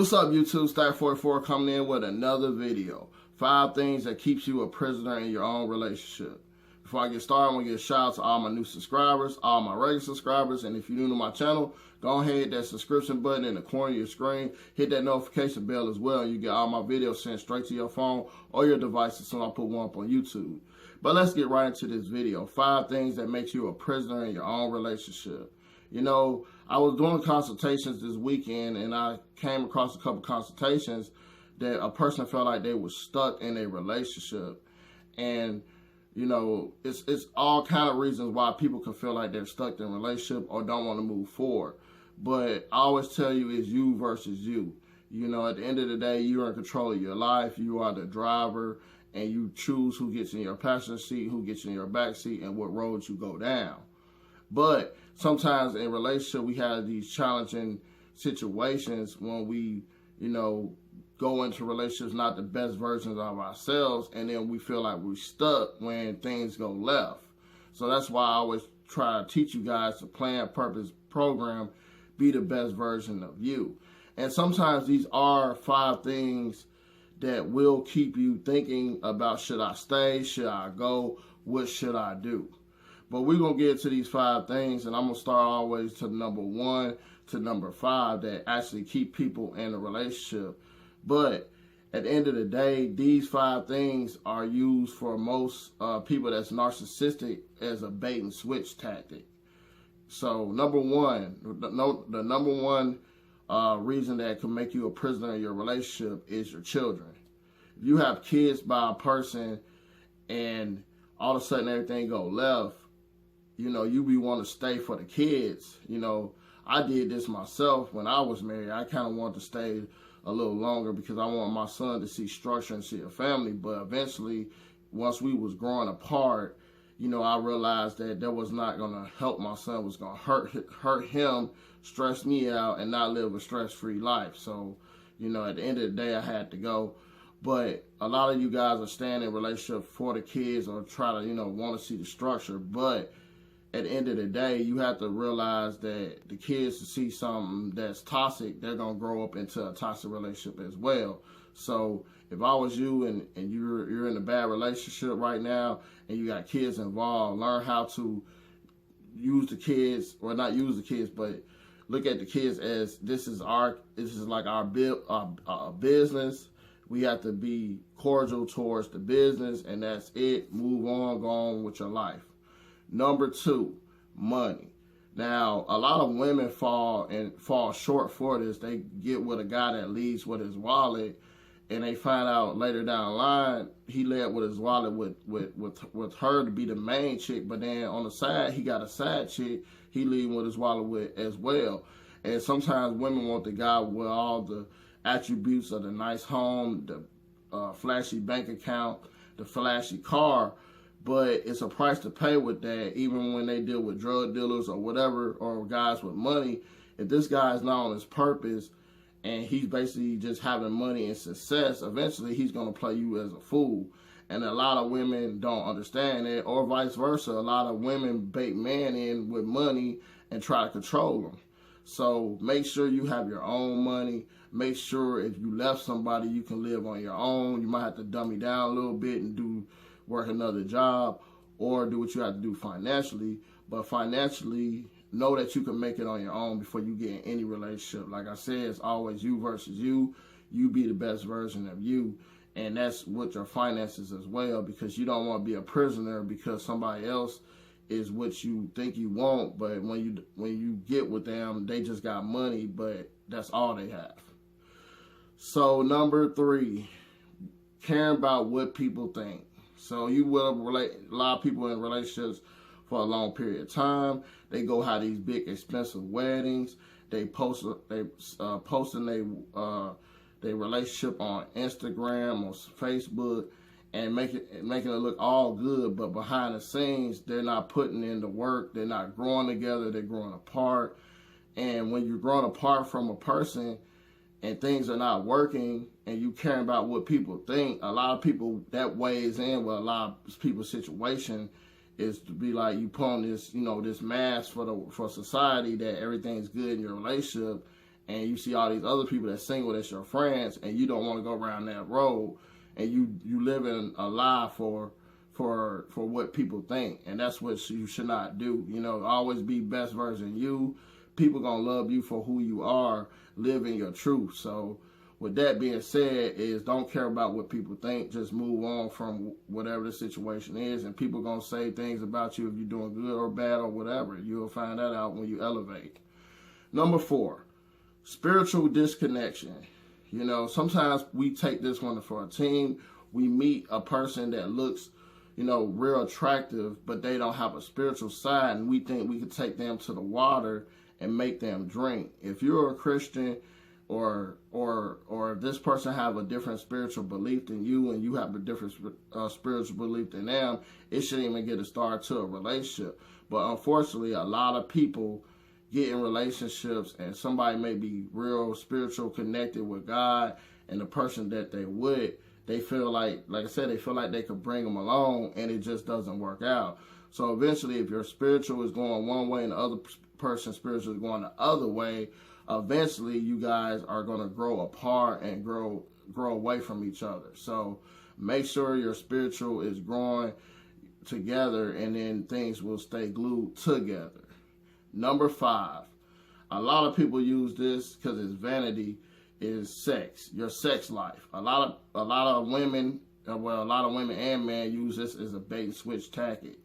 What's up, YouTube? Stack44 coming in with another video. 5 things that keeps you a prisoner in your own relationship. Before I get started, I want to give a shout out to all my new subscribers, all my regular subscribers, and if you're new to my channel, go ahead and hit that subscription button in the corner of your screen. Hit that notification bell as well, and you get all my videos sent straight to your phone or your device as soon as I put one up on YouTube. But let's get right into this video. 5 things that makes you a prisoner in your own relationship. You know, I was doing consultations this weekend, and I came across a couple consultations that a person felt like they were stuck in a relationship. And, you know, it's all kind of reasons why people can feel like they're stuck in a relationship or don't want to move forward. But I always tell you, it's you versus you. You know, at the end of the day, you're in control of your life. You are the driver, and you choose who gets in your passenger seat, who gets in your back seat, and what road you go down. But sometimes in relationship, we have these challenging situations when we, you know, go into relationships not the best versions of ourselves, and then we feel like we're stuck when things go left. So that's why I always try to teach you guys to plan, purpose, program, be the best version of you. And sometimes these are 5 things that will keep you thinking about, should I stay, should I go, what should I do? But we're going to get to these 5 things, and I'm going to start always to number 1 to number 5 that actually keep people in a relationship. But at the end of the day, these 5 things are used for most people that's narcissistic as a bait and switch tactic. So number 1, the number 1 reason that can make you a prisoner in your relationship is your children. If you have kids by a person and all of a sudden everything go left, you know, you be want to stay for the kids. You know, I did this myself when I was married. I kind of wanted to stay a little longer because I want my son to see structure and see a family. But eventually, once we was growing apart, you know, I realized that was not going to help my son. It was going to hurt him, stress me out, and not live a stress-free life. So, you know, at the end of the day, I had to go. But a lot of you guys are staying in a relationship for the kids or try to, you know, want to see the structure. But at the end of the day, you have to realize that the kids to see something that's toxic, they're going to grow up into a toxic relationship as well. So if I was you and you're in a bad relationship right now and you got kids involved, learn how to use the kids, or not use the kids, but look at the kids as this is like our business. We have to be cordial towards the business, and that's it. Move on, go on with your life. Number 2, money. Now, a lot of women fall short for this. They get with a guy that leads with his wallet, and they find out later down the line he led with his wallet with her to be the main chick, but then on the side he got a side chick he leading with his wallet with as well. And sometimes women want the guy with all the attributes of the nice home, the flashy bank account, the flashy car. But it's a price to pay with that, even when they deal with drug dealers or whatever, or guys with money. If this guy is not on his purpose and he's basically just having money and success, eventually he's going to play you as a fool. And a lot of women don't understand it, or vice versa. A lot of women bait men in with money and try to control them. So make sure you have your own money. Make sure if you left somebody, you can live on your own. You might have to dummy down a little bit and work another job or do what you have to do financially. But financially, know that you can make it on your own before you get in any relationship. Like I said, it's always you versus you. You be the best version of you. And that's with your finances as well, because you don't want to be a prisoner because somebody else is what you think you want. But when you get with them, they just got money, but that's all they have. So number 3, caring about what people think. So you will relate a lot of people in relationships for a long period of time. They go have these big expensive weddings. They posting their relationship on Instagram or Facebook and making it look all good, but behind the scenes they're not putting in the work. They're not growing together. They're growing apart. And when you're growing apart from a person and things are not working and you caring about what people think, a lot of people that weighs in with a lot of people's situation is to be like, you put on this, you know, this mask for society that everything's good in your relationship, and you see all these other people that's single that's your friends, and you don't want to go around that road, and you live in a lie for what people think, and that's what you should not do. You know, always be best version of you. People gonna love you for who you are. Live in your truth. So with that being said, is don't care about what people think. Just move on from whatever the situation is, and people gonna say things about you if you're doing good or bad or whatever. You'll find that out when you elevate. Number 4, spiritual disconnection. You know, sometimes we take this one for a team. We meet a person that looks, you know, real attractive, but they don't have a spiritual side, and we think we could take them to the water and make them drink. If you're a Christian, or this person have a different spiritual belief than you, and you have a different spiritual belief than them, it shouldn't even get a start to a relationship. But unfortunately, a lot of people get in relationships, and somebody may be real spiritual connected with God, and the person that they with, they feel like I said, they feel like they could bring them along, and it just doesn't work out. So eventually, if your spiritual is going one way and the other person's spiritual is going the other way, eventually you guys are going to grow apart and grow away from each other. So make sure your spiritual is growing together, and then things will stay glued together. Number 5, a lot of people use this because it's vanity, is sex, your sex life. A lot of women and men use this as a bait and switch tactic.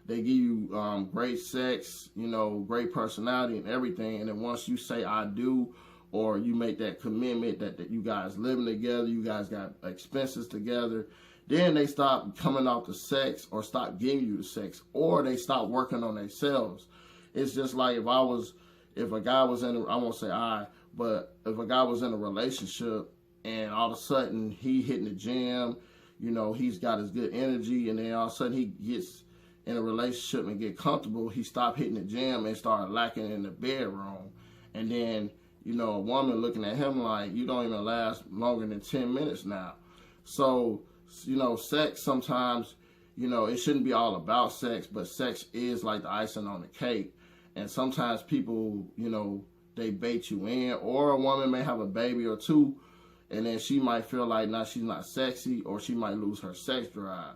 They give you great sex, you know, great personality and everything, and then once you say I do, or you make that commitment that you guys living together, you guys got expenses together, then they stop coming off the sex, or stop giving you the sex, or they stop working on themselves. It's just like if a guy was in, I won't say but if a guy was in a relationship and all of a sudden he hitting the gym, you know, he's got his good energy, and then all of a sudden he gets in a relationship and get comfortable, he stopped hitting the gym and started lacking in the bedroom. And then, you know, a woman looking at him like, you don't even last longer than 10 minutes now. So, you know, sex sometimes, you know, it shouldn't be all about sex, but sex is like the icing on the cake. And sometimes people, you know, they bait you in, or a woman may have a baby or two, and then she might feel like now she's not sexy, or she might lose her sex drive.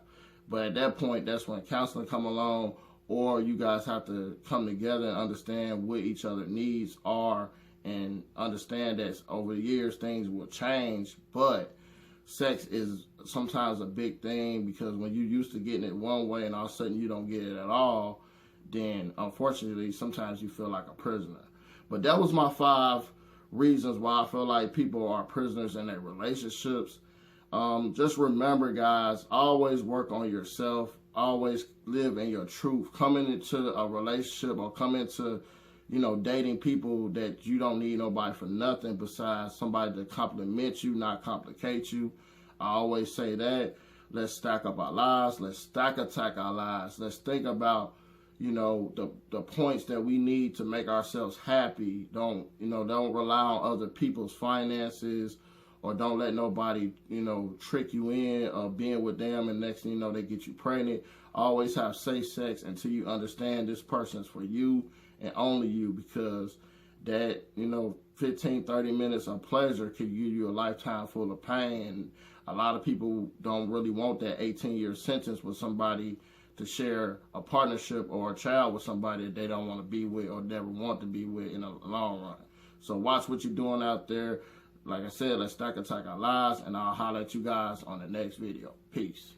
But at that point, that's when counseling come along, or you guys have to come together and understand what each other's needs are, and understand that over the years things will change. But sex is sometimes a big thing, because when you're used to getting it one way and all of a sudden you don't get it at all, then unfortunately sometimes you feel like a prisoner. But that was my 5 reasons why I feel like people are prisoners in their relationships. Just remember, guys, always work on yourself. Always live in your truth. Coming into a relationship, or come into, you know, dating people, that you don't need nobody for nothing besides somebody to compliment you, not complicate you. I always say that. Let's stack up our lives. Let's stack attack our lives. Let's think about, you know, the points that we need to make ourselves happy. Don't rely on other people's finances, or don't let nobody, you know, trick you in of being with them, and next thing you know, they get you pregnant. Always have safe sex until you understand this person's for you and only you, because that, you know, 15, 30 minutes of pleasure could give you a lifetime full of pain. And a lot of people don't really want that 18-year sentence with somebody to share a partnership or a child with somebody that they don't want to be with or never want to be with in the long run. So watch what you're doing out there. Like I said, let's stack attack our lives, and I'll holler at you guys on the next video. Peace.